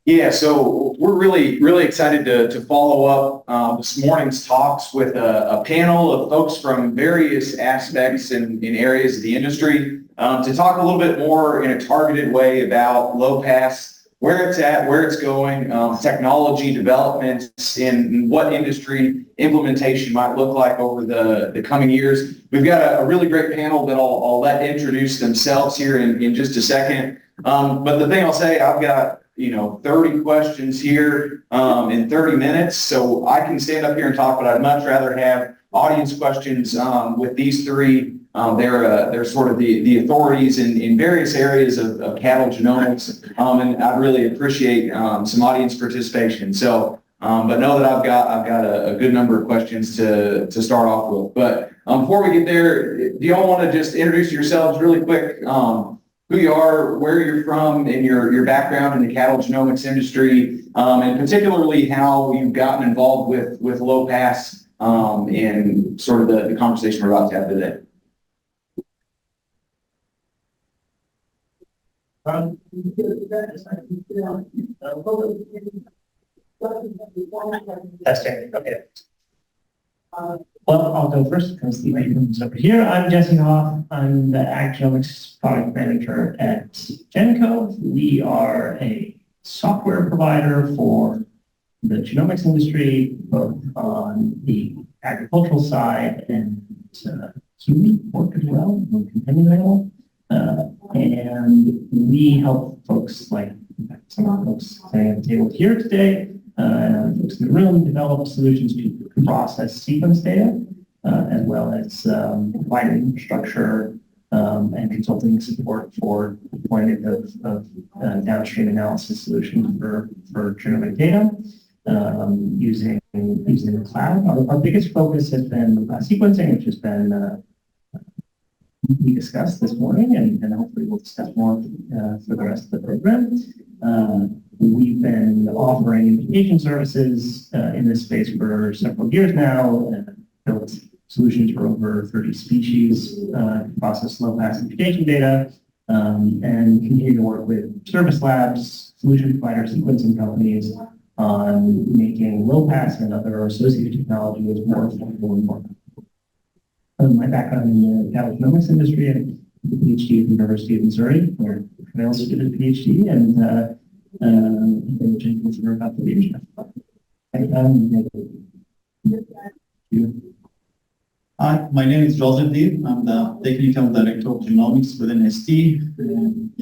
Yeah, so we're really excited to follow up this morning's talks with a panel of folks from various aspects and in areas of the industry to talk a little bit more in a targeted way about low pass, where it's at, where it's going, technology developments, and what industry implementation might look like over the coming years. We've got a really great panel that I'll let introduce themselves here in just a second. But the thing I'll say, I've got 30 questions here in 30 minutes. So I can stand up here and talk, but I'd much rather have audience questions with these three. They're sort of the authorities in various areas of cattle genomics, and I'd really appreciate some audience participation. So, but know that I've got a good number of questions to start off with. But before we get there, do y'all want to just introduce yourselves really quick? Who you are, where you're from, and your background in the cattle genomics industry, and particularly how you've gotten involved with low pass in sort of the conversation we're about to have today. Testing. Okay. Well, I'll go first because the microphone's over here. I'm Hoff. I'm the Ag Genomics Product Manager at Gencove. We are a software provider for the genomics industry, both on the agricultural side and human work as well, companion animal. And we help folks like some of the folks sitting at the table here today, folks in the room, develop solutions to process sequence data, as well as providing infrastructure and consulting support for deployment of downstream analysis solutions for genomic data using the cloud. Our biggest focus has been sequencing, which has been we discussed this morning, and hopefully we'll discuss more for the rest of the program. We've been offering imputation services in this space for several years now, and built solutions for over 30 species to process low-pass imputation data, and continue to work with service labs, solution provider sequencing companies on making low-pass and other associated technologies more affordable and more. My background in the cattle genomics industry, I did a PhD at the University of Missouri, where I also did a PhD, and I've been Jenkins for about 3 years now. Hi, my name is Joseph Deeb. I'm the Technical Director of Genomics within ST.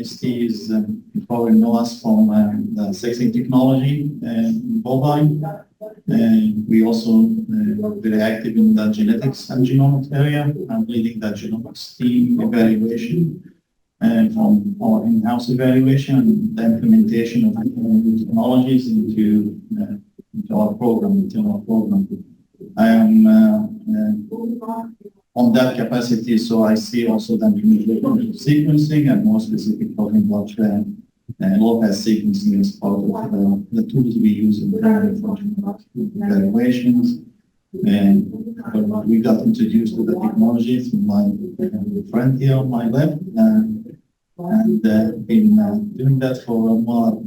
ST is, you probably know us from the sexing technology in bovine. And we also are very active in the genetics and genomics area. I'm leading the genomics team evaluation and from our in-house evaluation and the implementation of new technologies into our program, I am on that capacity, so I see also the implementation of sequencing and more specific talking about low-pass sequencing as part of the tools we use in the evaluations. And we got introduced to the technology through my friend here on my left, and been doing that for about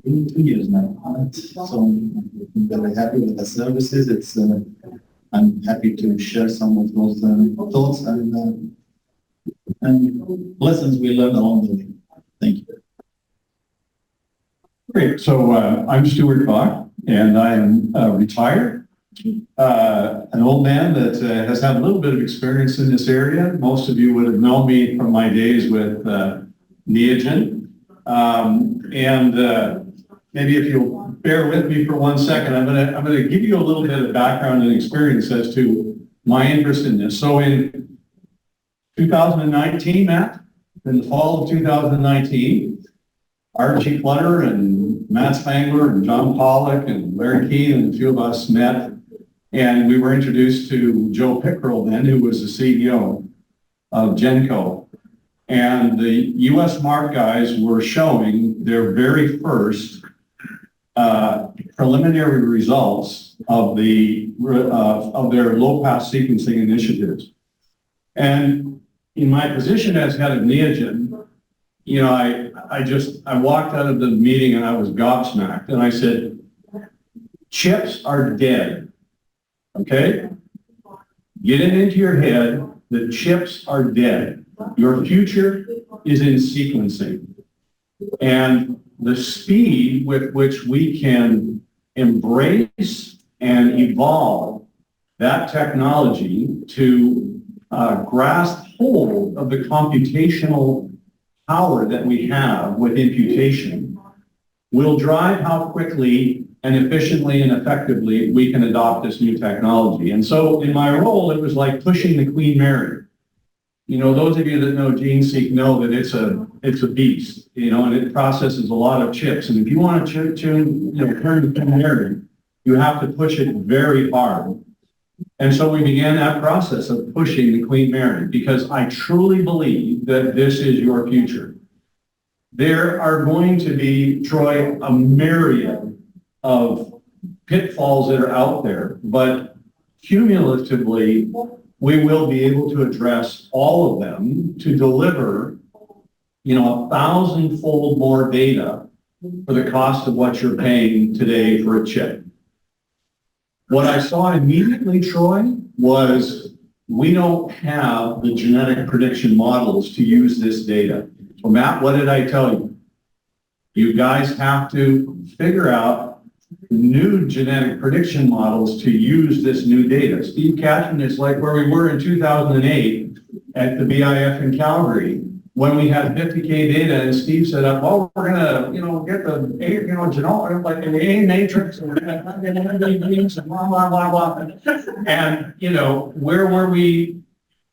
2 years now. So I'm very happy with the services. It's I'm happy to share some of those thoughts and lessons we learned along the way. Thank you. Great. So I'm Stewart Bauck, and I'm retired. An old man that has had a little bit of experience in this area. Most of you would have known me from my days with Neogen. Maybe if you'll bear with me for 1 second, I'm gonna give you a little bit of background and experience as to my interest in this. So in 2019, Matt, in the fall of 2019, Archie Clutter and Matt Spangler and John Pollock and Larry Keane and a few of us met, and we were introduced to Joe Pickrell then, who was the CEO of Gencove. And the US Mark guys were showing their very first preliminary results of their low-pass sequencing initiatives. And in my position as head of Neogen, you know, I walked out of the meeting and I was gobsmacked and I said, chips are dead. Okay? Get it into your head that chips are dead. Your future is in sequencing. And the speed with which we can embrace and evolve that technology to grasp hold of the computational power that we have with imputation will drive how quickly and efficiently and effectively we can adopt this new technology. And so in my role, it was like pushing the Queen Mary. You know, those of you that know GeneSeq know that it's a beast, you know, and it processes a lot of chips. And if you want to turn the Queen Mary, you have to push it very hard. And so we began that process of pushing the Queen Mary because I truly believe that this is your future. There are going to be, Troy, a myriad of pitfalls that are out there, but cumulatively, we will be able to address all of them to deliver, you know, 1,000-fold more data for the cost of what you're paying today for a chip. What I saw immediately, Troy, was we don't have the genetic prediction models to use this data. So Matt, what did I tell you? You guys have to figure out new genetic prediction models to use this new data. Steve Cashman is like where we were in 2008 at the BIF in Calgary when we had 50K data and Steve said, well, we're going to, you know, get the, you know, genome, like an A matrix and we're going to blah, blah, blah, blah. And, you know, where were we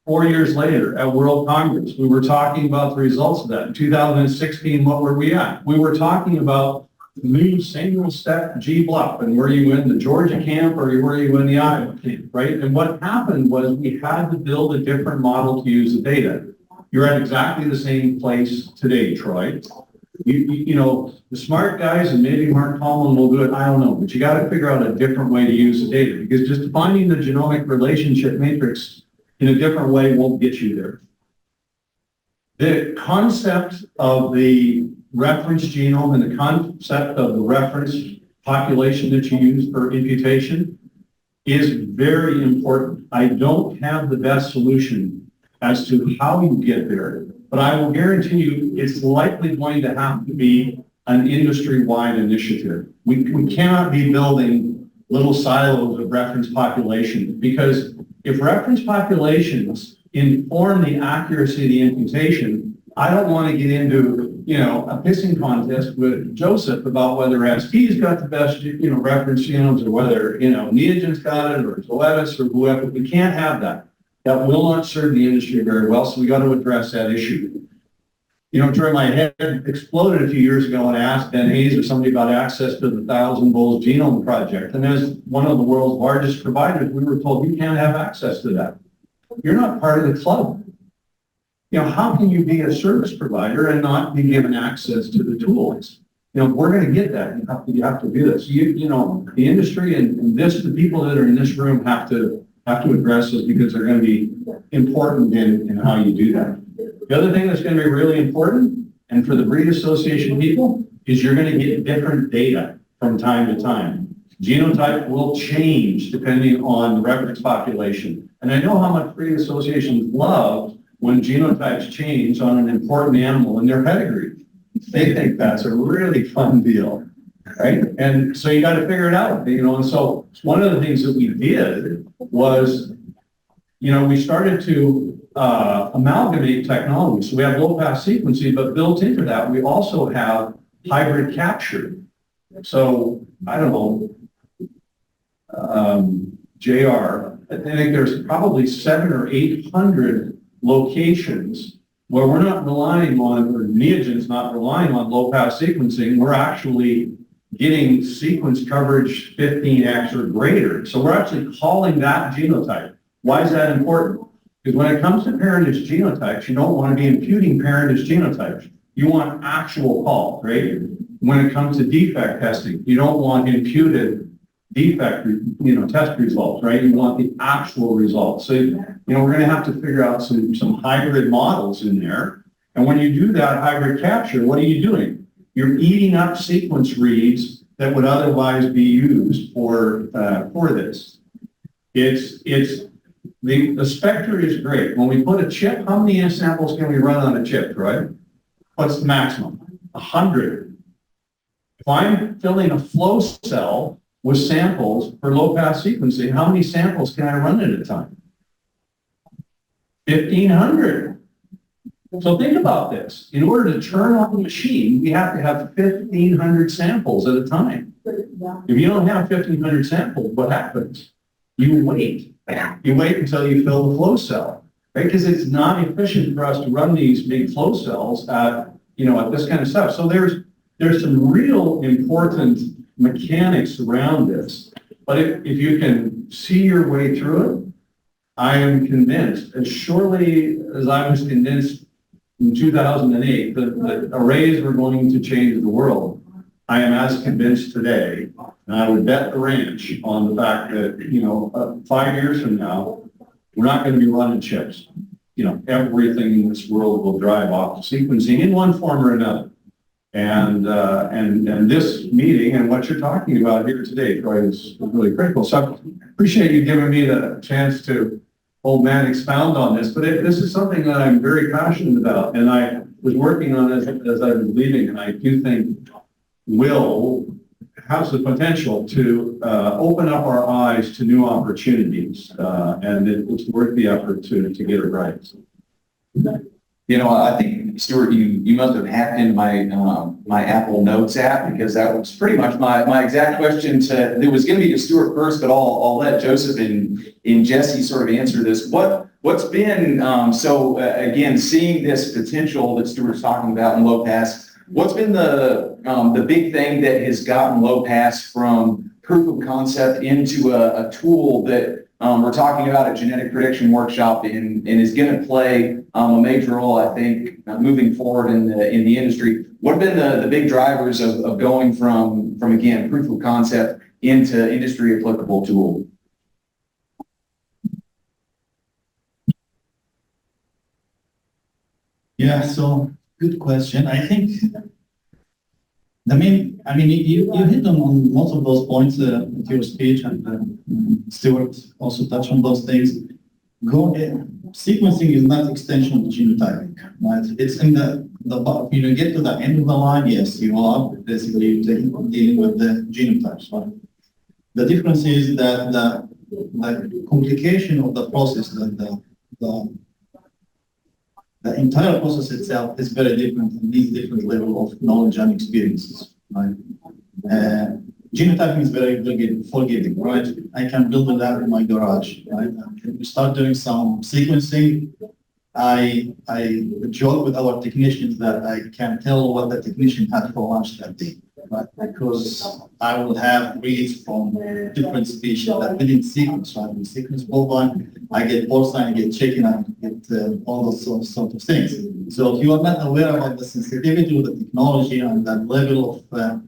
4 years later at World Congress? We were talking about the results of that. In 2016, what were we at? We were talking about new single-step G-block, and were you in the Georgia camp or were you in the Iowa camp, right? And what happened was we had to build a different model to use the data. You're at exactly the same place today, Troy. You know, the smart guys, and maybe Mark Tomlin will do it, I don't know, but you got to figure out a different way to use the data because just finding the genomic relationship matrix in a different way won't get you there. The concept of the reference genome and the concept of the reference population that you use for imputation is very important. I don't have the best solution as to how you get there, but I will guarantee you it's likely going to have to be an industry-wide initiative. We cannot be building little silos of reference population because if reference populations inform the accuracy of the imputation, I don't want to get into, you know, a pissing contest with Joseph about whether ST's got the best, you know, reference genomes or whether, you know, Neogen's got it or Zoetis or whoever. We can't have that. That will not serve the industry very well, so we got to address that issue. You know, Troy, my head exploded a few years ago when I asked Ben Hayes or somebody about access to the 1,000 Bulls Genome Project. And as one of the world's largest providers, we were told you can't have access to that. You're not part of the club. You know, how can you be a service provider and not be given access to the tools? You know, we're going to get that. You have to do this. You know, the industry and the people that are in this room have to address this because they're going to be important in how you do that. The other thing that's going to be really important, and for the breed association people, is you're going to get different data from time to time. Genotype will change depending on the reference population. And I know how much breed associations love when genotypes change on an important animal in their pedigree. They think that's a really fun deal, right? And so you got to figure it out, you know. And so one of the things that we did was, you know, we started to amalgamate technology. So we have low-pass sequencing, but built into that, we also have hybrid capture. So I don't know, JR, I think there's probably 700 or 800 locations where we're not relying on, or Neogen's not relying on low-pass sequencing. We're actually getting sequence coverage 15x or greater. So we're actually calling that genotype. Why is that important? Because when it comes to parentage genotypes, you don't want to be imputing parentage genotypes. You want actual call, right? When it comes to defect testing, you don't want imputed defect, you know, test results, right? You want the actual results. So, you know, we're going to have to figure out some hybrid models in there. And when you do that hybrid capture, what are you doing? You're eating up sequence reads that would otherwise be used for this. The Spectre is great. When we put a chip, how many samples can we run on a chip, right? What's the maximum? 100. If I'm filling a flow cell with samples for low-pass sequencing, how many samples can I run at a time? 1,500. So think about this. In order to turn on the machine, we have to have 1,500 samples at a time. If you don't have 1,500 samples, what happens? You wait. You wait until you fill the flow cell, right? Because it's not efficient for us to run these big flow cells at this kind of stuff. So there's some real important mechanics around this. But if you can see your way through it, I am convinced, as surely as I was convinced in 2008 that arrays were going to change the world, I am as convinced today, and I would bet the ranch on the fact that, 5 years from now, we're not going to be running chips. Everything in this world will drive off sequencing in one form or another. And this meeting and what you're talking about here today, Troy, is really critical. So I appreciate you giving me the chance to, old man, expound on this. But this is something that I'm very passionate about, and I was working on it as I was leaving, and I do think will has the potential to open up our eyes to new opportunities, and it's worth the effort to get it right. I think, Stewart, you must have hacked into my Apple Notes app, because that was pretty much my exact question it was going to be to Stewart first, but I'll let Joseph and Jesse sort of answer this. What's been, again, seeing this potential that Stewart's talking about in low pass, what's been the big thing that has gotten low pass from proof of concept into a tool that we're talking about a genetic prediction workshop and is going to play a major role, I think, moving forward in the industry? What have been the big drivers of going from again, proof of concept into industry applicable tool? Yeah, so good question. I think you hit on most of those points with your speech, and Stewart also touched on those things. Sequencing is not extension of genotyping, right? It's in you get to the end of the line, yes, you are basically dealing with the genotypes, right? The difference is that the complication of the process, the entire process itself is very different and needs different level of knowledge and experiences, right? Genotyping is very forgiving, right? I can build a lab in my garage, right? When we start doing some sequencing, I joke with our technicians that I can tell what the technician had for lunch that day, right? Because I will have reads from different species that we didn't sequence, right? We sequence bovine, I get porcine, I get chicken, I get all those sort of things. So if you are not aware about the sensitivity of the technology and that level of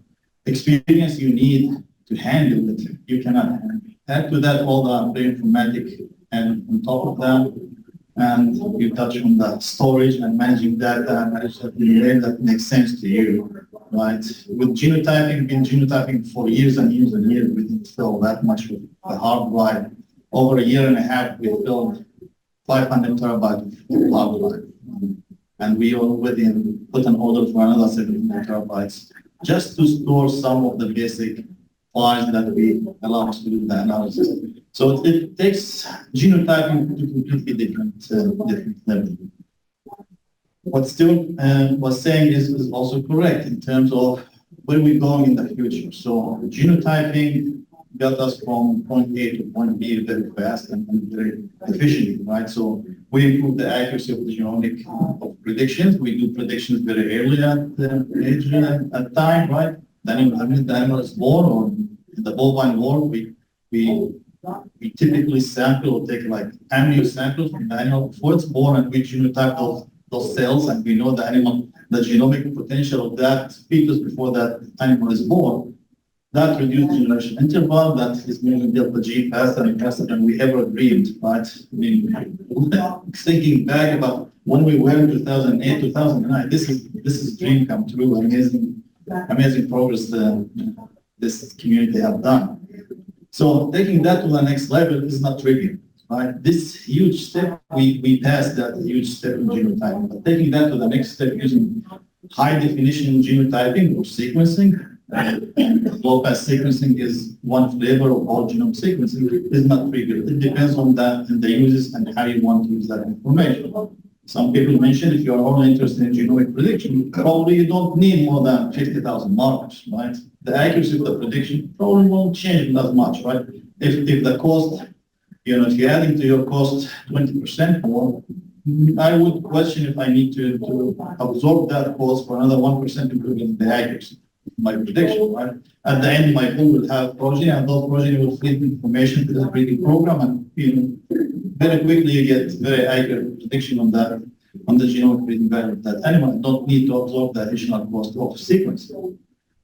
experience you need to handle it, you cannot handle it. Add to that all the bioinformatic and on top of that, and you touch on the storage and managing data, manage that in a way that makes sense to you, right? With genotyping, been genotyping for years and years and years, we didn't fill that much with the hard drive. Over a year and a half, we filled 500 terabytes of hard drive. And we already put an order for another 700 terabytes just to store some of the basic files that we allow us to do the analysis. So it takes genotyping to completely different level. What Stewart was saying is also correct in terms of where we're going in the future. So genotyping got us from point A to point B very fast and very efficiently, right? So we improve the accuracy of the genomic predictions. We do predictions very early at time, right? The animal is born, or in the bovine world, we typically sample or take like amnio samples from the animal before it's born, and we genotype those cells, and we know the genomic potential of that fetus before that animal is born. that reduced generation interval that is moving delta G faster and faster than we ever dreamed, right? I mean, thinking back about when we were in 2008, 2009, this is dream come true, amazing progress this community have done. So taking that to the next level is not trivial, right? This huge step, we passed that huge step in genotyping, but taking that to the next step using high definition genotyping or sequencing, low-pass sequencing is one flavor of whole genome sequencing, is not trivial. It depends on that and the uses and how you want to use that information. Some people mentioned if you're only interested in genomic prediction, probably you don't need more than 50,000 markers, right? The accuracy of the prediction probably won't change that much, right? If the cost, if you add into your cost 20% more, I would question if I need to absorb that cost for another 1% improvement in the accuracy of my prediction, right? At the end, my tool will have progeny, and those progeny will feed information to the breeding program, and very quickly you get very accurate prediction on the genomic breeding value of that animal. I don't need to absorb the additional cost of sequencing.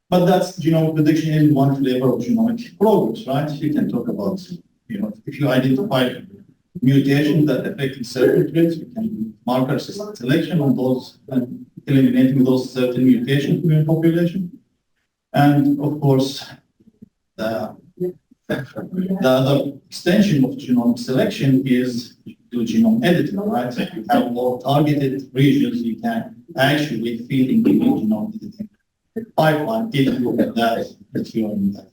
But that's genomic prediction is one flavor of genomic progress, right? You can talk about, if you identify mutations that affect certain traits, you can do marker selection on those and eliminating those certain mutations in the population. And of course, the other extension of genome selection is do genome editing, right? So you have more targeted regions, you can actually feed into the genome editing pipeline if you look at that, if you're in that.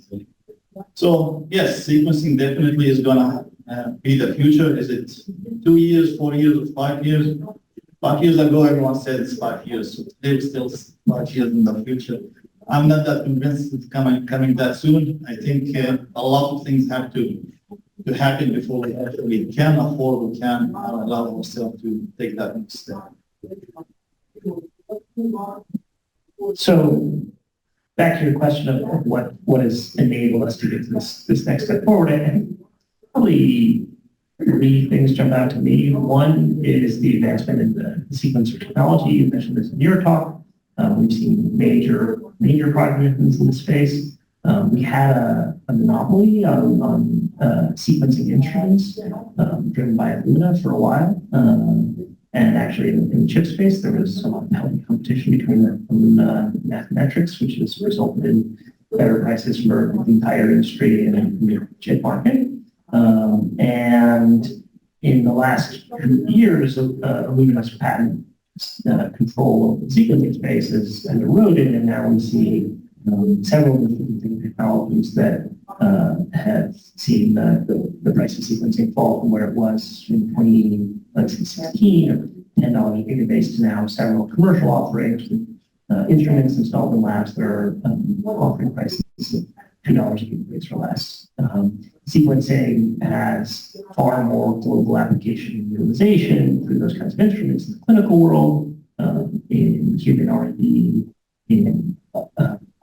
So yes, sequencing definitely is going to be the future. Is it 2 years, 4 years, or 5 years? 5 years ago, everyone said it's 5 years. So it's still 5 years in the future. I'm not that convinced it's coming that soon. I think a lot of things have to happen before we actually can afford, we can allow ourselves to take that next step. So back to your question of what has enabled us to get to this next step forward, and probably 3 things jump out to me. One is the advancement in the sequencer technology. You mentioned this in your talk. We've seen major product movements in the space. We had a monopoly on sequencing instruments driven by Luna for a while. And actually in the chip space, there was a lot of healthy competition between the Luna mathematics, which has resulted in better prices for the entire industry and the chip market. And in the last few years, Luna's patent control of the sequencing space has eroded, and now we see several different technologies that have seen the price of sequencing fall from where it was in 2016 or $10 a gigabase to now several commercial offerings with instruments installed in labs that are offering prices of $2 a gigabase or less. Sequencing has far more global application and utilization through those kinds of instruments in the clinical world, in human R&D, in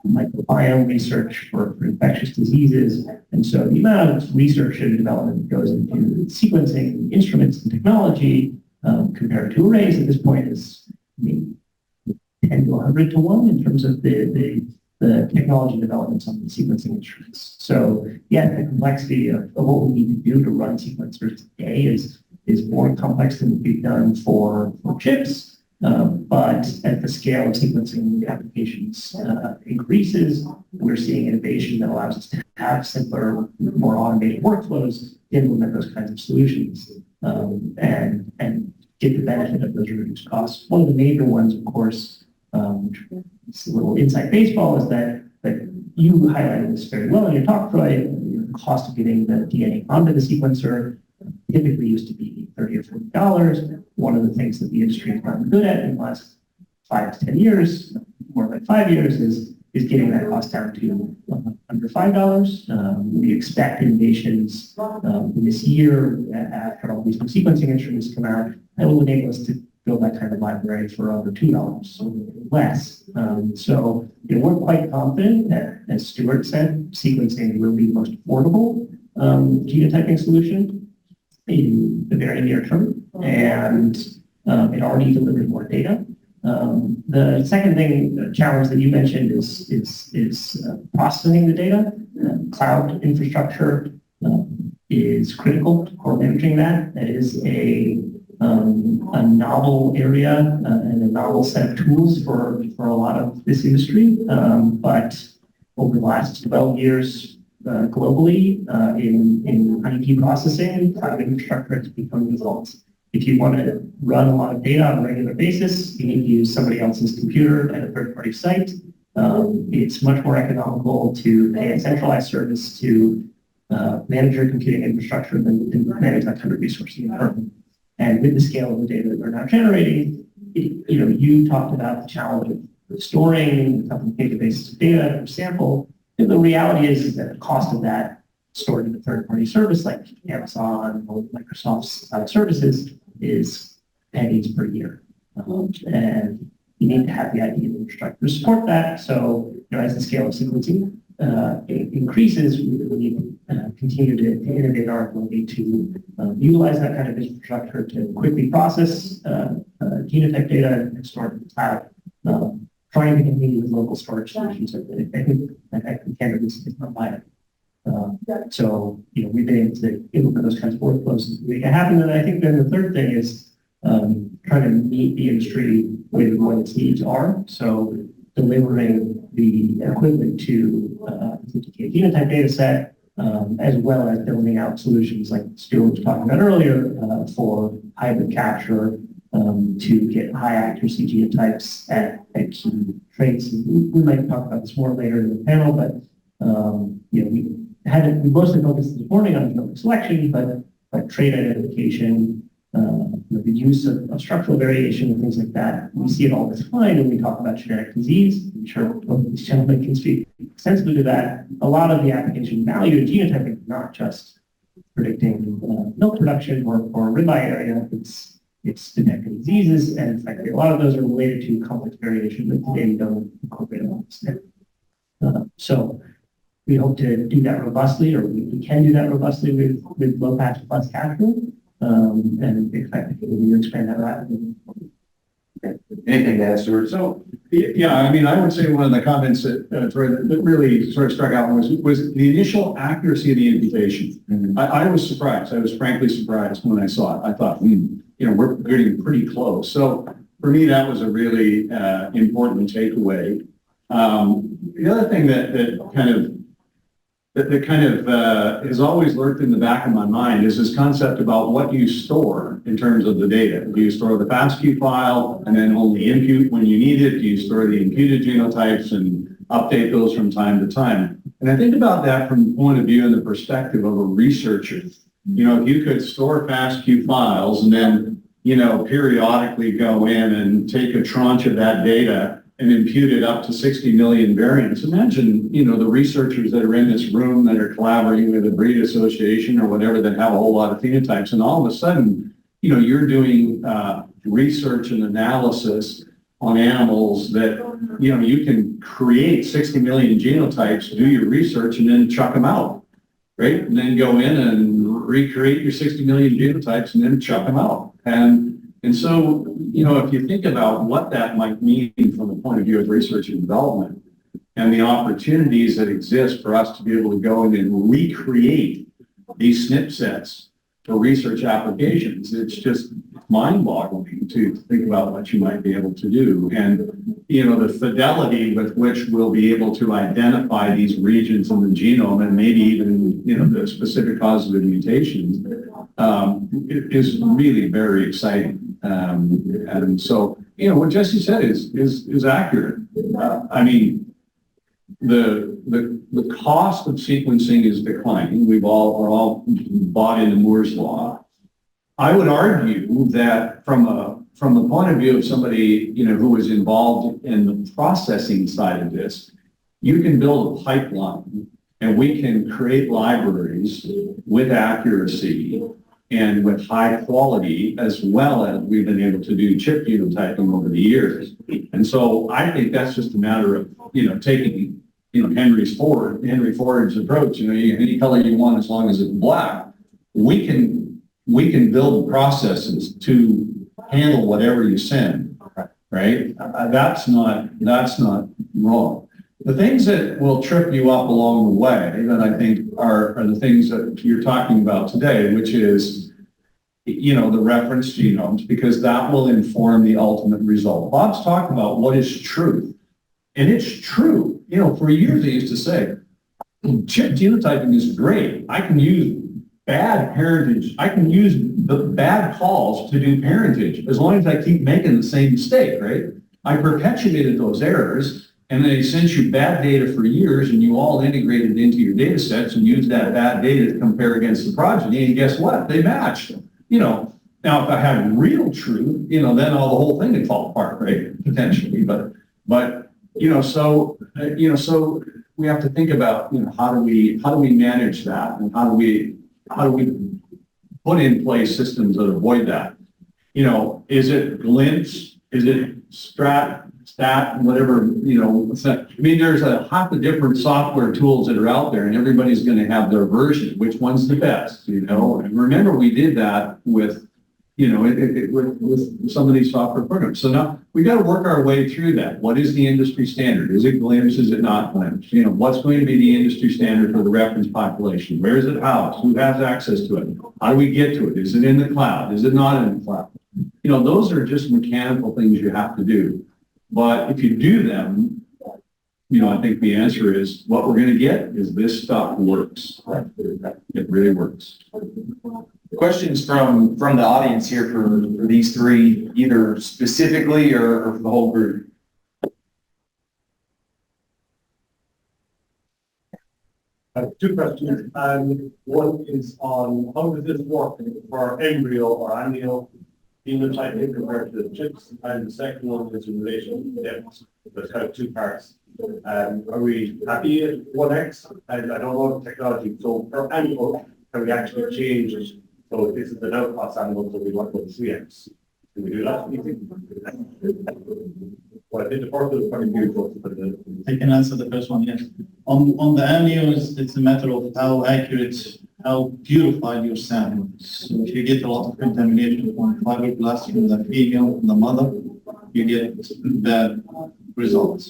microbiome research for infectious diseases. And so the amount of research and development that goes into sequencing instruments and technology compared to arrays at this point is 10 to 100 to 1 in terms of the technology developments on the sequencing instruments. So yeah, the complexity of what we need to do to run sequencers today is more complex than we've done for chips. But as the scale of sequencing applications increases, we're seeing innovation that allows us to have simpler, more automated workflows to implement those kinds of solutions and get the benefit of those reduced costs. One of the major ones, of course, it's a little inside baseball, is that you highlighted this very well in your talk, Troy. The cost of getting the DNA onto the sequencer typically used to be $30 or $40. One of the things that the industry has gotten good at in the last 5 to 10 years, more like 5 years, is getting that cost down to under $5. We expect innovations in this year after all these new sequencing instruments come out that will enable us to build that kind of library for under $2, so less. So we're quite confident that, as Stewart said, sequencing will be the most affordable genotyping solution in the very near term, and it already delivers more data. The second challenge that you mentioned is processing the data. Cloud infrastructure is critical for managing that. That is a novel area and a novel set of tools for a lot of this industry. But over the last 12 years globally in IP processing, cloud infrastructure has become default. If you want to run a lot of data on a regular basis, you need to use somebody else's computer at a third-party site. It's much more economical to pay a centralized service to manage your computing infrastructure than manage that kind of resource internally. And with the scale of the data that we're now generating, you talked about the challenge of storing a couple of gigabases of data per sample. And the reality is that the cost of that stored in a third-party service like Amazon or Microsoft's services is pennies per year. And you need to have the IT infrastructure to support that. So as the scale of sequencing increases, we need to continue to innovate our ability to utilize that kind of infrastructure to quickly process genotype data and store it in the cloud. Trying to continue with local storage solutions, I think Canada is not viable. So we've been able to implement those kinds of workflows and make it happen. And I think then the third thing is trying to meet the industry with what its needs are. So delivering the equivalent to a 50K genotype data set, as well as building out solutions like Stewart was talking about earlier for hybrid capture to get high accuracy genotypes at key traits. We might talk about this more later in the panel, but we mostly focused this morning on genomic selection, but trait identification, the use of structural variation and things like that. We see it all the time when we talk about genetic disease. I'm sure both of these gentlemen can speak extensively to that. A lot of the application value in genotyping is not just predicting milk production or ribeye area. It's detecting diseases, and in fact, a lot of those are related to complex variation that today we don't incorporate a lot of step. So we hope to do that robustly, or we can do that robustly with low pass plus capture, and expect to continue to expand that rapidly. Anything to add, Stewart? So, yeah, I mean, I would say one of the comments that really sort of struck out was the initial accuracy of the imputation. Mm-hmm. I was surprised. I was frankly surprised when I saw it. I thought, we're getting pretty close. So for me, that was a really important takeaway. The other thing that kind of has always lurked in the back of my mind is this concept about what you store in terms of the data. Do you store the FASTQ file and then only impute when you need it? Do you store the imputed genotypes and update those from time to time? And I think about that from the point of view and the perspective of a researcher. If you could store FASTQ files and then, periodically go in and take a tranche of that data and impute it up to 60 million variants. Imagine, the researchers that are in this room that are collaborating with a breed association or whatever that have a whole lot of phenotypes, and all of a sudden, you're doing research and analysis on animals that, you can create 60 million genotypes, do your research, and then chuck them out, right? And then go in and recreate your 60 million genotypes and then chuck them out. And so, if you think about what that might mean from the point of view of research and development and the opportunities that exist for us to be able to go in and recreate these SNP sets for research applications, it's just mind-boggling to think about what you might be able to do. And, the fidelity with which we'll be able to identify these regions in the genome and maybe even, the specific causes of mutations is really very exciting. And so, what Jesse said is accurate. I mean, the cost of sequencing is declining. We're all bought into Moore's law. I would argue that from the point of view of somebody, who is involved in the processing side of this, you can build a pipeline and we can create libraries with accuracy and with high quality, as well as we've been able to do chip genotyping over the years. And so I think that's just a matter of, taking, Henry Ford's approach, any color you want as long as it's black. We can build processes to handle whatever you send, right? That's not wrong. The things that will trip you up along the way that I think are the things that you're talking about today, which is, the reference genomes, because that will inform the ultimate result. Bob's talked about what is truth, and it's true. For years they used to say, chip genotyping is great. I can use bad parentage. I can use the bad calls to do parentage as long as I keep making the same mistake, right? I perpetuated those errors, and they sent you bad data for years, and you all integrated into your data sets and used that bad data to compare against the progeny, and guess what? They matched. Now if I had real truth, then the whole thing would fall apart, right? Potentially, but so we have to think about, how do we manage that, and how do we put in place systems that avoid that? Is it glimpse? Is it stat, whatever, what's that? I mean, there's a half of different software tools that are out there, and everybody's going to have their version. Which one's the best, And remember, we did that with, with some of these software programs. So now we got to work our way through that. What is the industry standard? Is it glimpse? Is it not glimpse? What's going to be the industry standard for the reference population? Where is it housed? Who has access to it? How do we get to it? Is it in the cloud? Is it not in the cloud? Those are just mechanical things you have to do. But if you do them, I think the answer is what we're going to get is this stuff works. It really works. Questions from the audience here for these three, either specifically or for the whole group? Two questions. One is on how does this work for embryo or amnio phenotyping compared to the chips, and the second one is in relation to depth. There's kind of two parts. Are we happy at 1x? And I don't know the technology. So for animal, can we actually change it? So if this is the no-cost animal, so we want to go to 3x. Can we do that? Well, I think the first one is probably beautiful. I can answer the first one, yes. On the amnios, it's a matter of how accurate, how purified your sample is. So if you get a lot of contamination from fibroblasts from the female, from the mother, you get bad results.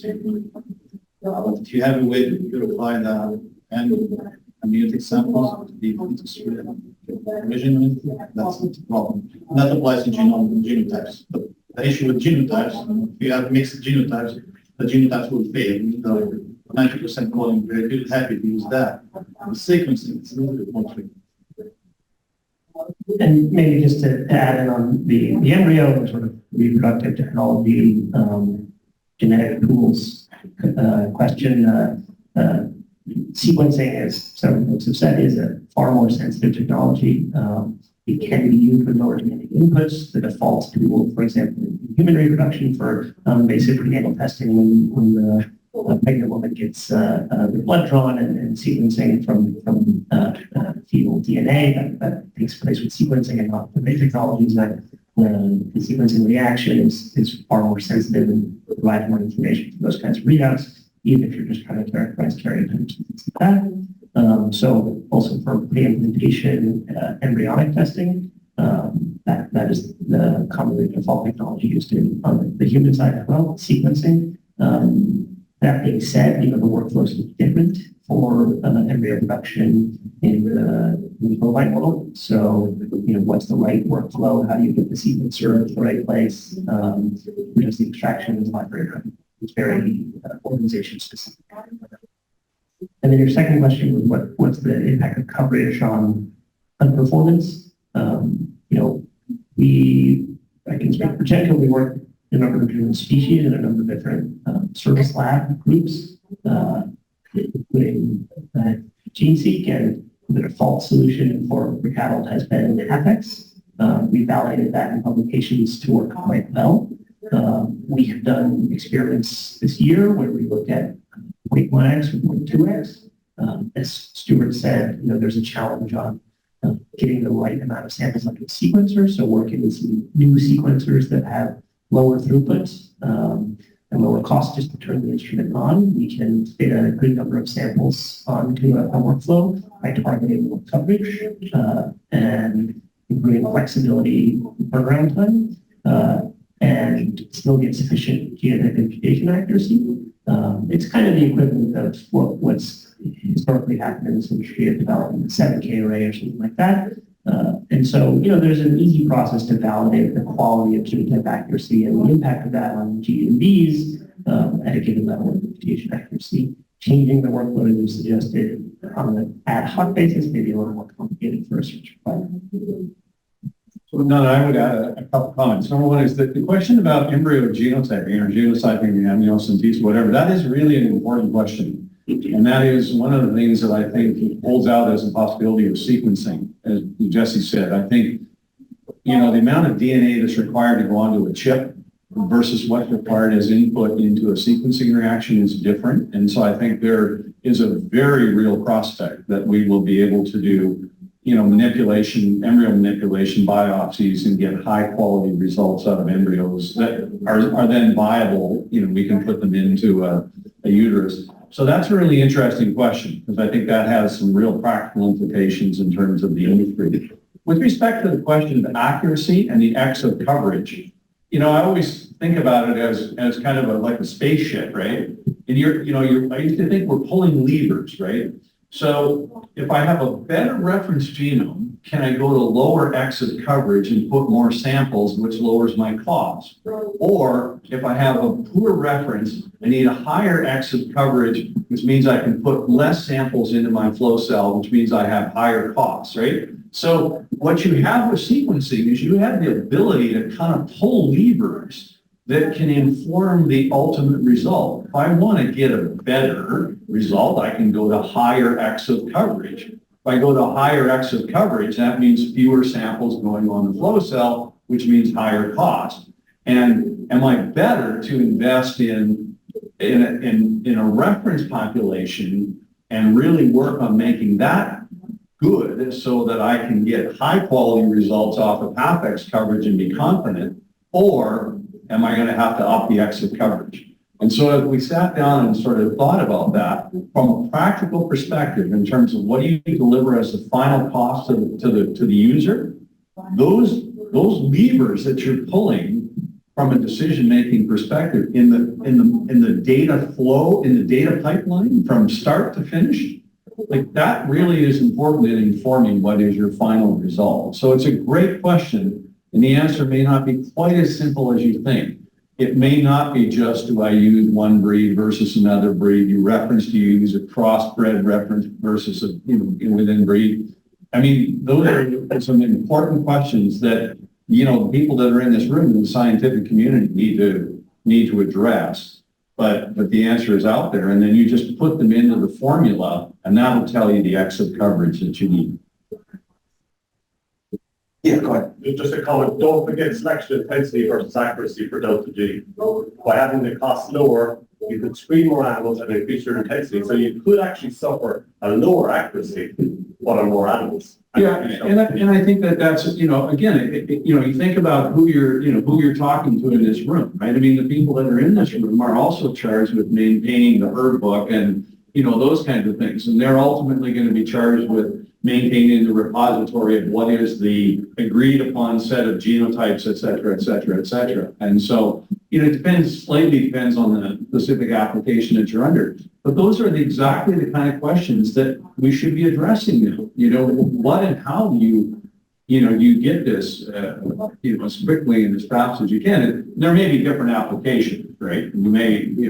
But if you have a way to purify the amniotic samples, originally, that's not the problem. And that applies to genotypes. But the issue with genotypes, if you have mixed genotypes, the genotypes will fail. 90% calling very good, happy to use that. The sequencing is a little bit more tricky. And maybe just to add in on the embryo and sort of reproductive technology, genetic tools question, sequencing, as several folks have said, is a far more sensitive technology. It can be used with lower genetic inputs. The default tool, for example, in human reproduction for basic prenatal testing when a pregnant woman gets the blood drawn and sequencing from fetal DNA that takes place with sequencing, and not the basic technologies that the sequencing reaction is far more sensitive and provides more information for those kinds of readouts, even if you're just trying to characterize karyotypes and things like that. So also for pre-implantation embryonic testing, that is the common default technology used on the human side as well, sequencing. That being said, the workflows look different for embryo production in the bovine world. So, what's the right workflow? How do you get the sequencer in the right place? Does the extraction is library? It's very organization specific. And then your second question was what's the impact of coverage on performance? I can speak for Gencove. We work in a number of different species and a number of different service lab groups, including GeneSeq, and the default solution for cattle has been Apex. We validated that in publications to work quite well. We have done experiments this year where we looked at 0.1x or 0.2x. As Stewart said, there's a challenge on getting the right amount of samples onto a sequencer. So working with some new sequencers that have lower throughput and lower cost just to turn the instrument on, we can fit a good number of samples onto a workflow by targeting more coverage and improving flexibility turnaround time. and still get sufficient genotype imputation accuracy. It's kind of the equivalent of what's historically happened in this industry of developing the 7K array or something like that. And so, there's an easy process to validate the quality of genotype accuracy and the impact of that on GMVs at a given level of imputation accuracy. Changing the workload, as you suggested, on an ad hoc basis may be a little more complicated for a search provider. So, no, I would add a couple comments. Number one is that the question about embryo genotyping or genotyping the amniocentesis, whatever, that is really an important question. And that is one of the things that I think holds out as a possibility of sequencing. As Jesse said, I think, the amount of DNA that's required to go onto a chip versus what's required as input into a sequencing reaction is different. And so I think there is a very real prospect that we will be able to do, manipulation, embryo manipulation, biopsies, and get high quality results out of embryos that are then viable. We can put them into a uterus. So that's a really interesting question, because I think that has some real practical implications in terms of the industry. With respect to the question of accuracy and the X of coverage, I always think about it as kind of like a spaceship, right? And I used to think we're pulling levers, right? So if I have a better reference genome, can I go to lower X of coverage and put more samples, which lowers my cost? Or if I have a poor reference, I need a higher X of coverage, which means I can put less samples into my flow cell, which means I have higher costs, right? So what you have with sequencing is you have the ability to kind of pull levers that can inform the ultimate result. If I want to get a better result, I can go to higher X of coverage. If I go to higher X of coverage, that means fewer samples going on the flow cell, which means higher cost. And am I better to invest in a reference population and really work on making that good so that I can get high quality results off of half X coverage and be confident? Or am I going to have to up the X of coverage? And so as we sat down and sort of thought about that from a practical perspective in terms of what do you deliver as the final cost to the user, those levers that you're pulling from a decision-making perspective in the data flow, in the data pipeline from start to finish, like that really is important in informing what is your final result. So it's a great question, and the answer may not be quite as simple as you think. It may not be just, do I use one breed versus another breed? Do you use a crossbred reference versus a within breed? I mean, those are some important questions that people that are in this room in the scientific community need to address. But the answer is out there, and then you just put them into the formula, and that'll tell you the X of coverage that you need. Yeah, go ahead. Just a comment, don't forget selection intensity versus accuracy for delta G. By having the cost lower, you could screen more animals and increase your intensity. So you could actually suffer a lower accuracy, but on more animals. Yeah, and I think that's, again, you think about who you're talking to in this room, right? I mean, the people that are in this room are also charged with maintaining the herd book and, those kinds of things. And they're ultimately going to be charged with maintaining the repository of what is the agreed upon set of genotypes, et cetera, et cetera, et cetera. And so, it slightly depends on the specific application that you're under. But those are exactly the kind of questions that we should be addressing now. What and how do you get this, as quickly and as fast as you can. And there may be different applications, right? You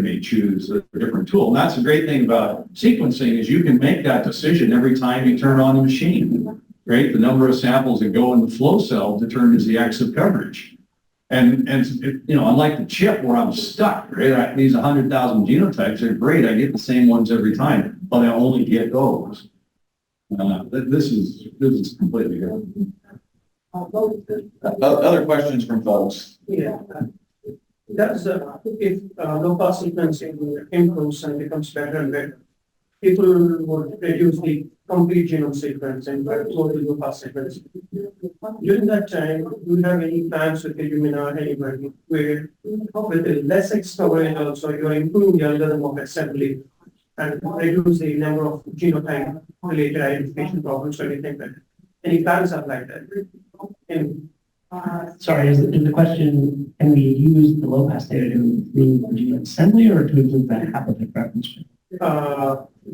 may choose a different tool. And that's the great thing about sequencing is you can make that decision every time you turn on the machine, right? The number of samples that go in the flow cell determines the X of coverage. And unlike the chip where I'm stuck, right? These 100,000 genotypes are great. I get the same ones every time, but I only get those. This is completely different. Other questions from folks? Yeah. That's if low-pass sequencing improves and becomes better and better, people would reduce the complete genome sequencing by total low-pass sequencing. During that time, do you have any plans with the Illumina or anybody where with less X coverage also you're improving the algorithm of assembly and reduce the number of genotype-related identification problems or anything like that? Any plans are like that? Sorry, is the question, can we use the low-pass data to improve the genome assembly or to improve the haplotype reference?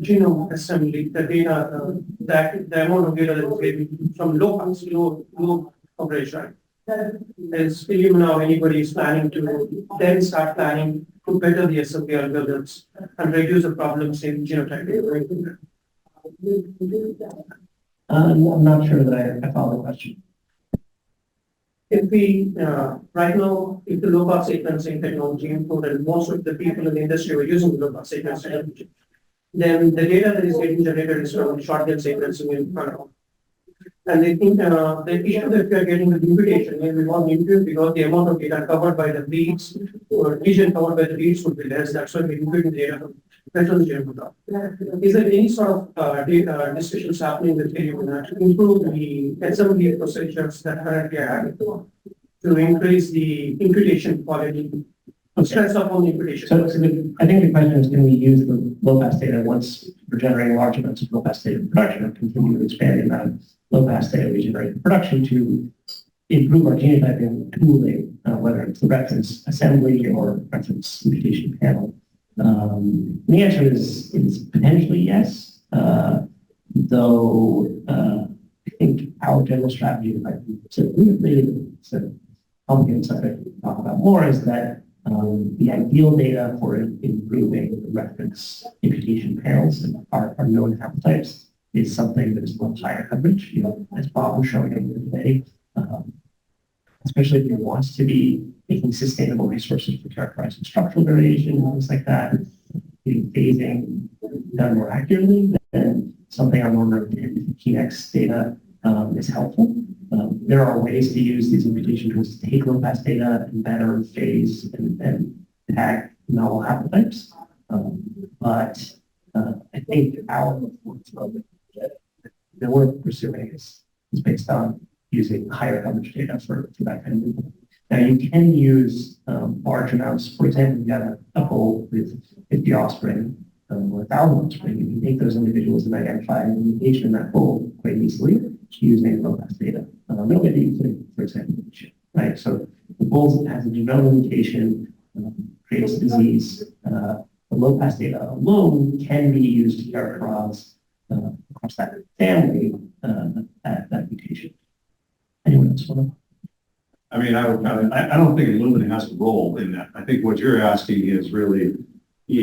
Genome assembly, the data, that the amount of data that is getting from low coverage, right? As even now, anybody is planning to then start planning to better the assembly algorithms and reduce the problems in genotype. I'm not sure that I follow the question. If we, right now, if the low-pass sequencing technology improved and most of the people in the industry were using the low-pass sequencing technology, then the data that is getting generated is from shotgun sequencing in front of. And they think the issue that we are getting with imputation, and we want to impute because the amount of data covered by the beads or region covered by the beads would be less. That's why we impute the data from the genome. Is there any sort of discussions happening with Neogen to improve the assembly procedures that currently are to increase the imputation quality? Stress upon the imputation. So I think the question is, can we use the low-pass data once we're generating large amounts of low-pass data in production and continue to expand the amount of low-pass data we generate in production to improve our genotyping tooling, whether it's the reference assembly or reference imputation panel? The answer is potentially yes, though I think our general strategy, if I can it's a complicated subject to talk about more, is that the ideal data for improving the reference imputation panels and our known haplotypes is something that is much higher coverage, as Bob was showing earlier today, especially if you want to be making sustainable resources for characterizing structural variation and things like that, getting phasing done more accurately, then something on the order of 10 to 15x data is helpful. There are ways to use these imputation tools to take low-pass data and better phase and tag novel haplotypes. But I think our workflow that we're pursuing is based on using higher coverage data for that kind of thing. Now, you can use large amounts. For example, you have a bull with 50 offspring or 1,000 offspring. You can take those individuals and identify an mutation in that bull quite easily using low-pass data. No way that you could, for example, right? So the bull has a genomic mutation, creates disease. The low-pass data alone can be used to characterize across that family that mutation. Anyone else want to? I mean, I don't think Illumina has a role in that. I think what you're asking is really,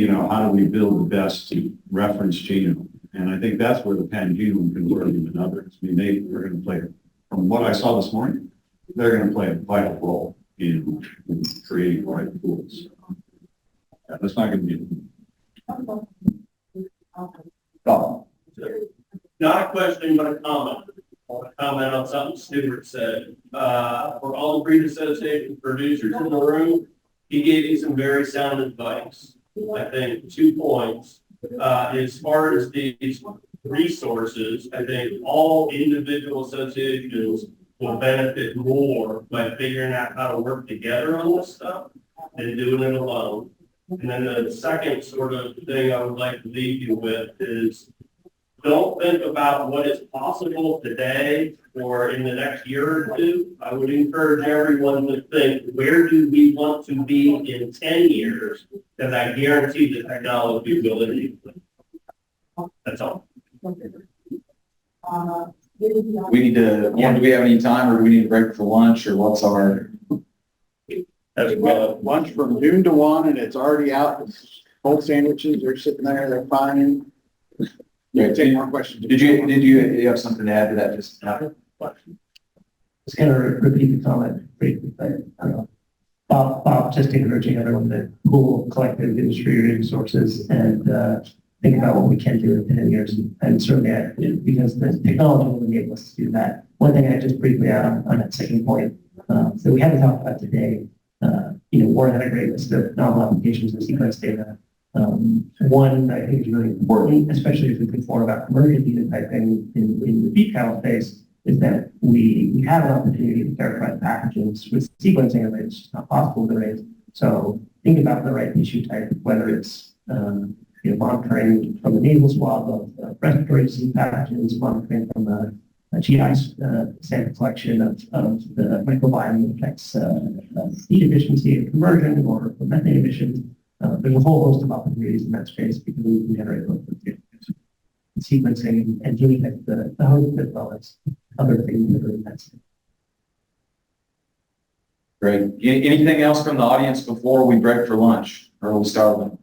how do we build the best reference genome? And I think that's where the pan-genome can work even others. I mean, they're going to play, from what I saw this morning, they're going to play a vital role in creating the right tools. Yeah, that's not going to be. Not a question, but a comment. I want to comment on something Stewart said. For all the breed association producers in the room, he gave you some very sound advice. I think 2 points. As far as these resources, I think all individual associations will benefit more by figuring out how to work together on this stuff than doing it alone. And then the second sort of thing I would like to leave you with is don't think about what is possible today or in the next year or two. I would encourage everyone to think, where do we want to be in 10 years? Because I guarantee the technology will enable it. That's all. We need to, do we have any time or do we need to break for lunch or what's our? That's lunch from noon to 1 and it's already out. Cold sandwiches, they're sitting there, they're fine. Yeah, take more questions. Did you have something to add to that? Just Just going to repeat the comment briefly, but Bob just encouraging everyone to pool collective industry resources and think about what we can do in 10 years. And certainly, because the technology will enable us to do that. One thing I just briefly add on that second point that we haven't talked about today, Warren had a great list of novel applications of sequence data. One I think is really important, especially as we think more about commercial phenotyping in the beef cattle space, is that we have an opportunity to characterize pathogens with sequencing of it. It's just not possible today. So think about the right tissue type, whether it's monitoring from the nasal swab of respiratory disease pathogens, monitoring from a GI sample collection of the microbiome that affects heat efficiency and conversion or methane emissions. There's a whole host of opportunities in that space because we can generate both the sequencing and genotype the host as well as other things that are in that space. Great. Anything else from the audience before we break for lunch, or we'll start with?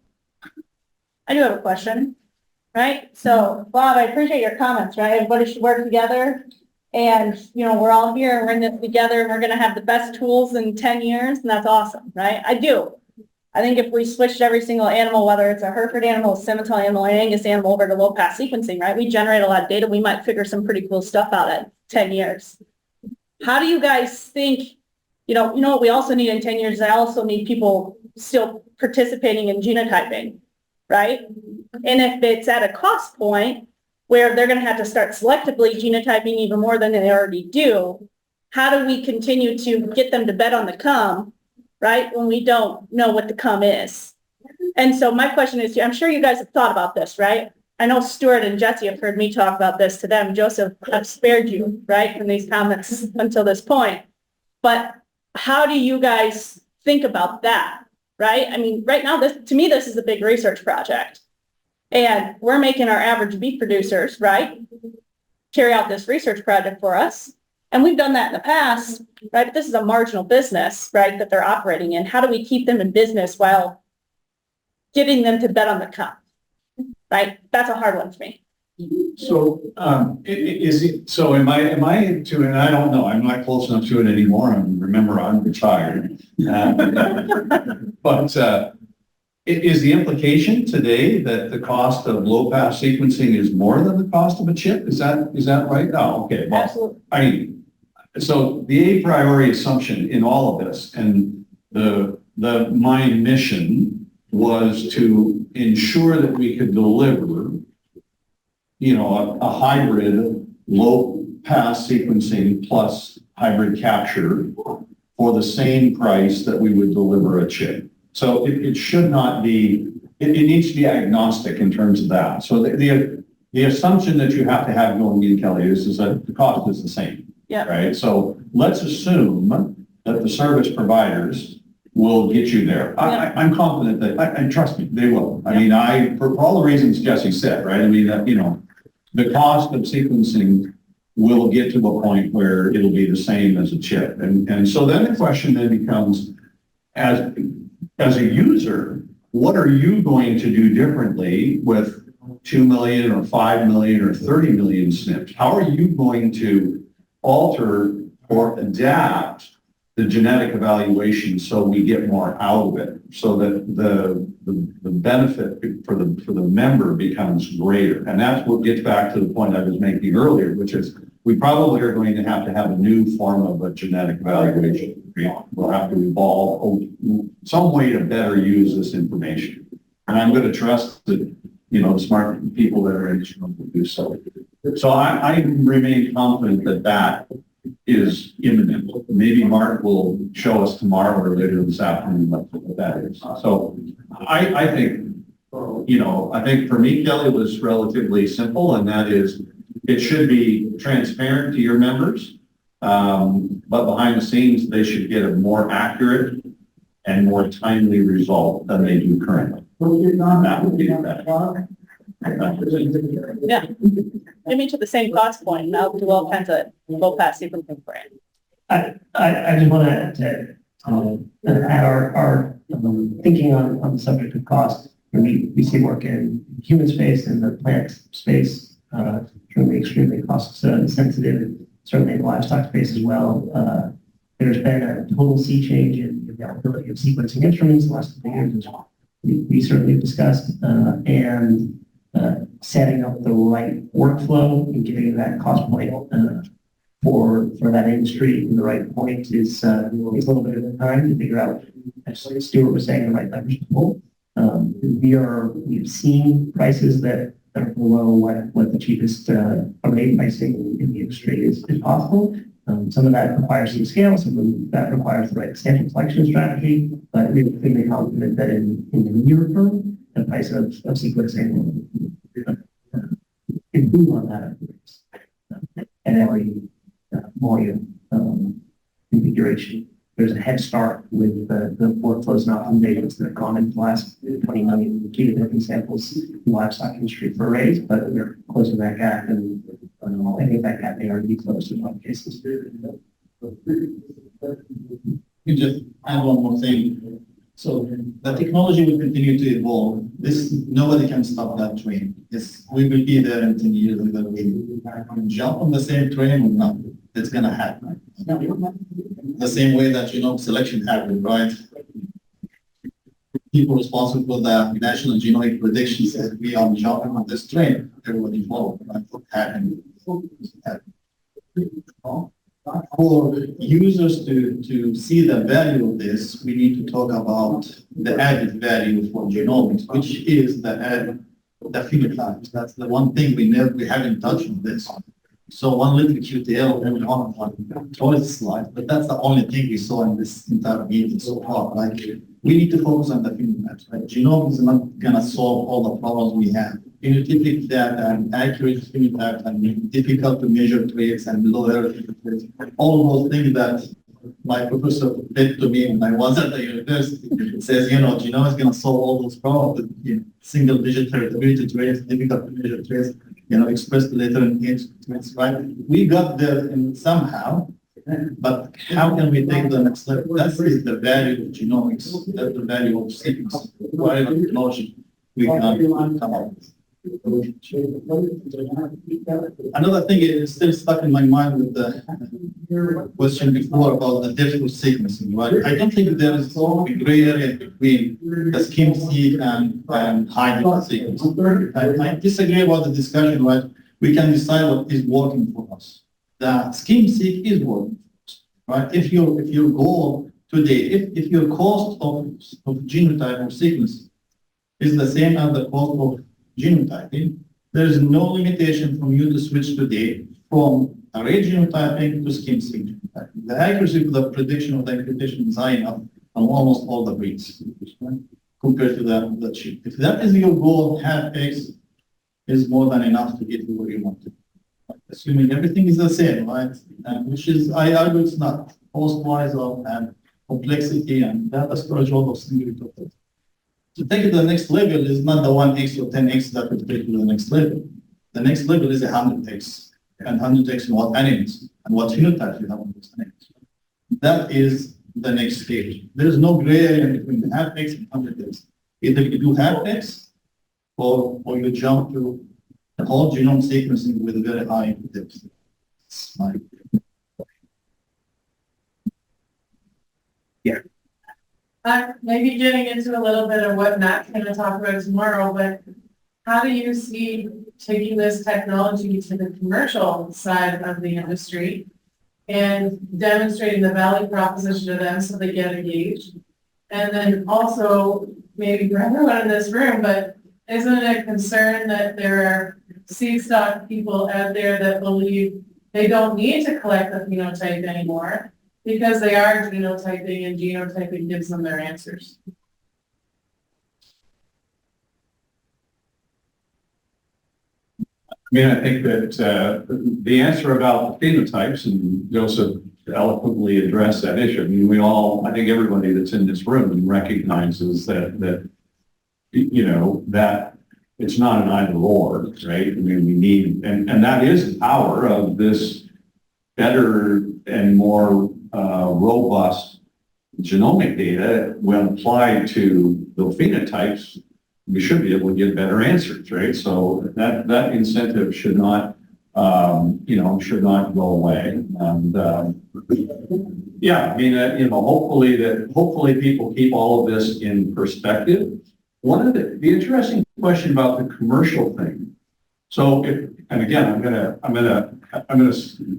I do have a question, right? So, Bob, I appreciate your comments, right? Everybody should work together. And, we're all here and we're in this together and we're going to have the best tools in 10 years. And that's awesome, right? I do. I think if we switched every single animal, whether it's a Hereford animal, a Simmental animal, an Angus animal over to low-pass sequencing, right? We generate a lot of data. We might figure some pretty cool stuff out at 10 years. How do you guys think, what we also need in 10 years? I also need people still participating in genotyping, right? And if it's at a cost point where they're going to have to start selectively genotyping even more than they already do, how do we continue to get them to bet on the come, right, when we don't know what the come is? And so my question is, I'm sure you guys have thought about this, right? I know Stewart and Jesse have heard me talk about this to them. Joseph, I've spared you, right, from these comments until this point. But how do you guys think about that, right? I mean, right now, to me, this is a big research project. And we're making our average beef producers, right, carry out this research project for us. And we've done that in the past, right? But this is a marginal business, right, that they're operating in. How do we keep them in business while getting them to bet on the come, right? That's a hard one for me. So, am I to, and I don't know, I'm not close enough to it anymore. Remember, I'm retired. But is the implication today that the cost of low-pass sequencing is more than the cost of a chip? Is that right? Oh, okay. Well, Absolutely. So the a priori assumption in all of this, and my mission was to ensure that we could deliver a hybrid low-pass sequencing plus hybrid capture for the same price that we would deliver a chip. So it should not be, it needs to be agnostic in terms of that. So the assumption that you have to have going in, Kelly, is that the cost is the same. Yeah. Right? So let's assume that the service providers will get you there. Yeah. I'm confident that, and trust me, they will. I mean, for all the reasons Jesse said, right? I mean, the cost of sequencing will get to a point where it'll be the same as a chip. And so then the question then becomes, as a user, what are you going to do differently with 2 million or 5 million or 30 million SNPs? How are you going to alter or adapt the genetic evaluation so we get more out of it, so that the benefit for the member becomes greater? And that's what gets back to the point I was making earlier, which is we probably are going to have a new form of a genetic evaluation. We'll have to evolve some way to better use this information. And I'm going to trust that, smart people that are in this room will do so. So I remain confident that is imminent. Maybe Mark will show us tomorrow or later this afternoon what that is. So I think, I think for me, Kelly, it was relatively simple, and that is it should be transparent to your members. But behind the scenes, they should get a more accurate and more timely result than they do currently. That would be that. Yeah. Get me to the same cost point, and I'll do all kinds of low-pass sequencing for it. I just want to add our thinking on the subject of cost. We see work in human space and the plant space, extremely cost sensitive. Certainly in the livestock space as well. There's been a total sea change in the availability of sequencing instruments in the last couple of years as well. We certainly have discussed and setting up the right workflow and getting that cost point for that industry in the right point is a little bit of a time to figure out, as Stewart was saying, the right levers to pull. We've seen prices that are below what the cheapest array pricing in the industry is possible. Some of that requires some scale, some of that requires the right sample selection strategy, but we're feeling confident that in the near term, the price of sequencing will improve on that. and every module configuration. There's a head start with the workflows now updated that have gone into the last 20 million different samples in livestock industry for arrays, but we're closing that gap, and I think that gap may already be closed in a lot of cases. You just add one more thing. So the technology will continue to evolve. Nobody can stop that train. Yes, we will be there in 10 years, whether we jump on the same train or not. It's gonna happen. The same way that selection happened, right? People responsible for the national genomic predictions said we are jumping on this train. Everybody followed. Right? What happened? For users to see the value of this, we need to talk about the added value for genomics, which is the phenotypes. That's the one thing we haven't touched on this. So one little QTL on choice slide, but that's the only thing we saw in this entire meeting so far. Like, we need to focus on the phenotypes. Right? Genomics is not gonna solve all the problems we have. Phenotypic data and accurate phenotypes and difficult to measure traits and low error traits, all those things that my professor did to me when I was at the university. It says, genomics is going to solve all those problems with single digit heritability traits, difficult to measure traits, expressed later in age traits, right? We got there somehow, but how can we take the next step? That is the value of genomics, that's the value of sequence, whatever technology we can come up with. Another thing is still stuck in my mind with the question before about the depth of sequencing, right? I don't think there is a gray area between the scheme-seq and high-depth sequence. I disagree about the discussion, right? We can decide what is working for us. The scheme-seq is working for us, right? If your goal today, if your cost of genotype or sequence is the same as the cost of genotyping, there is no limitation from you to switch today from array genotyping to scheme-seq genotyping. The accuracy of the prediction of the imputation is high enough on almost all the breeds, right? Compared to the chip. If that is your goal, half X is more than enough to get you where you want to. Assuming everything is the same, right? Which is, I argue it's not. Cost-wise and complexity and data storage, all those things we talked about. To take it to the next level is not the 1x or 10x that will take you to the next level. The next level is 100x, and 100x in what animals and what phenotypes you have on those animals. That is the next stage. There is no gray area between the half x and 100x. Either you do half x or you jump to the whole genome sequencing with a very high depth. Maybe getting into a little bit of what Matt's going to talk about tomorrow, but how do you see taking this technology to the commercial side of the industry and demonstrating the value proposition to them so they get engaged? And then also, maybe for everyone in this room, but isn't it a concern that there are seed stock people out there that believe they don't need to collect the phenotype anymore because they are genotyping and genotyping gives them their answers? I mean, I think that the answer about phenotypes, and Joseph eloquently addressed that issue. I mean, I think everybody that's in this room recognizes that that it's not an either or, right? I mean, we need, and that is the power of this better and more robust genomic data when applied to the phenotypes. We should be able to get better answers, right? So that incentive should not, should not go away. And yeah, I mean, hopefully people keep all of this in perspective. One of the interesting question about the commercial thing. So, and again, I'm gonna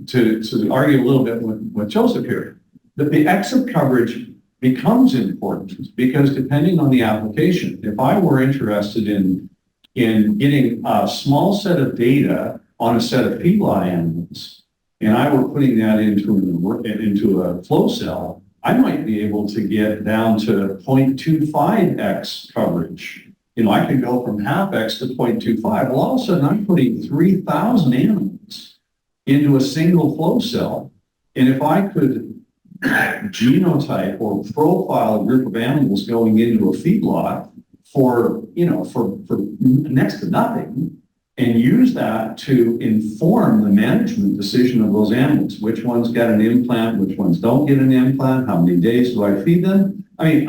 to argue a little bit with Joseph here, that the exit coverage becomes important because depending on the application, if I were interested in getting a small set of data on a set of feedlot animals, and I were putting that into a flow cell, I might be able to get down to 0.25x coverage. I could go from half x to 0.25. Well, all of a sudden, I'm putting 3,000 animals into a single flow cell. And if I could genotype or profile a group of animals going into a feedlot for next to nothing, and use that to inform the management decision of those animals, which ones get an implant, which ones don't get an implant, how many days do I feed them? I mean,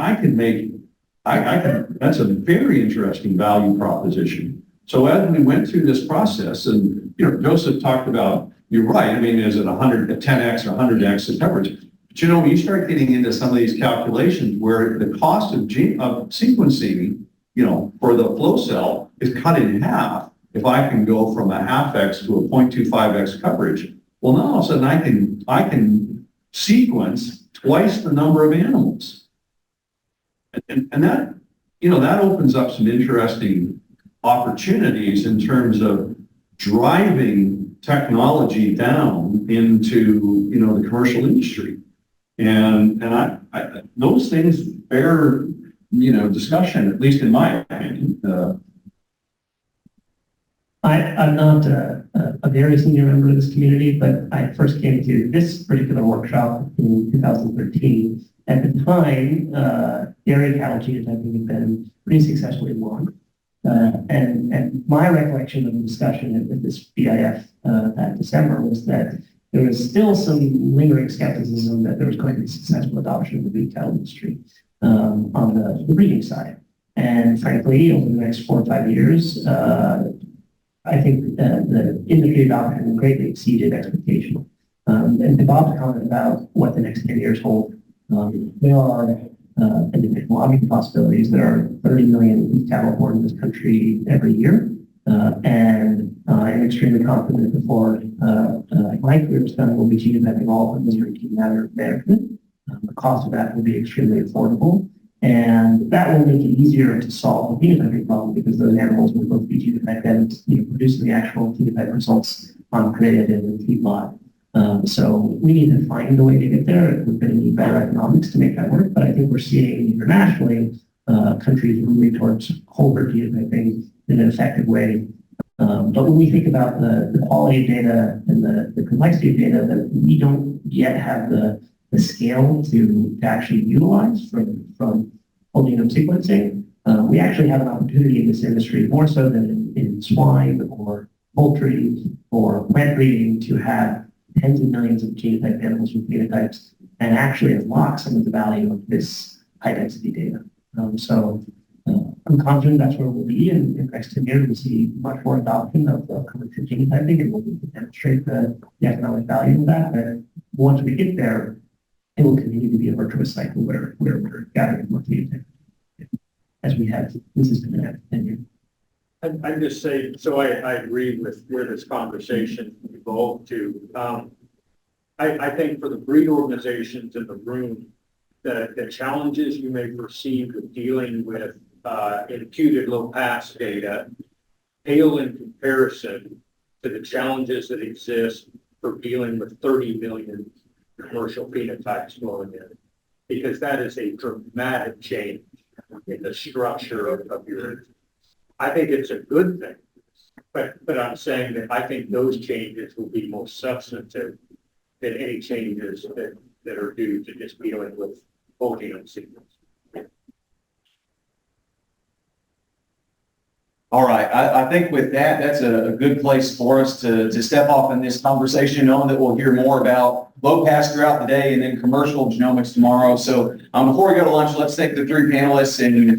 that's a very interesting value proposition. So as we went through this process, and, Joseph talked about, you're right, I mean, is it 10x or 100x the coverage? But, you start getting into some of these calculations where the cost of sequencing, for the flow cell is cut in half. If I can go from a 0.5x to a 0.25x coverage, well, now all of a sudden I can sequence twice the number of animals. And that, that opens up some interesting opportunities in terms of driving technology down into, the commercial industry. And I those things bear, discussion, at least in my opinion. I'm not a very senior member of this community, but I first came to this particular workshop in 2013. At the time, dairy cattle genotyping had been pretty successfully launched. And my recollection of the discussion at this BIF that December was that there was still some lingering skepticism that there was going to be successful adoption of the beef cattle industry on the breeding side. And frankly, over the next 4 or 5 years, I think the industry adoption greatly exceeded expectation. And to Bob's comment about what the next 10 years hold, there are economic possibilities. There are 30 million beef cattle born in this country every year. And I'm extremely confident before my career is done, we'll be genotyping all of the routine matter management. The cost of that will be extremely affordable. And that will make it easier to solve the phenotyping problem because those animals will both be genotyped and producing the actual phenotype results on grid and feedlot. So we need to find a way to get there. We're going to need better economics to make that work. But I think we're seeing internationally countries moving towards whole herd genotyping in an effective way. But when we think about the quality of data and the complexity of data that we don't yet have the scale to actually utilize from whole genome sequencing, we actually have an opportunity in this industry more so than in swine or poultry or plant breeding to have tens of millions of genotyped animals with phenotypes and actually unlock some of the value of this high density data. I'm confident that's where we'll be in the next 10 years. We'll see much more adoption of commercial genotyping and we'll demonstrate the economic value of that. And once we get there, it will continue to be a virtuous cycle where we're gathering more data as we have consistently had 10 years. I'm just saying, so I agree with where this conversation evolved to. I think for the breed organizations in the room, the challenges you may perceive with dealing with imputed low pass data pale in comparison to the challenges that exist for dealing with 30 million commercial phenotypes going in, because that is a dramatic change in the structure of your. I think it's a good thing, but I'm saying that I think those changes will be more substantive than any changes that are due to just dealing with whole genome sequence. All right, I think with that, that's a good place for us to step off in this conversation, knowing that we'll hear more about low pass throughout the day and then commercial genomics tomorrow. So before we go to lunch, let's take the 3 panelists and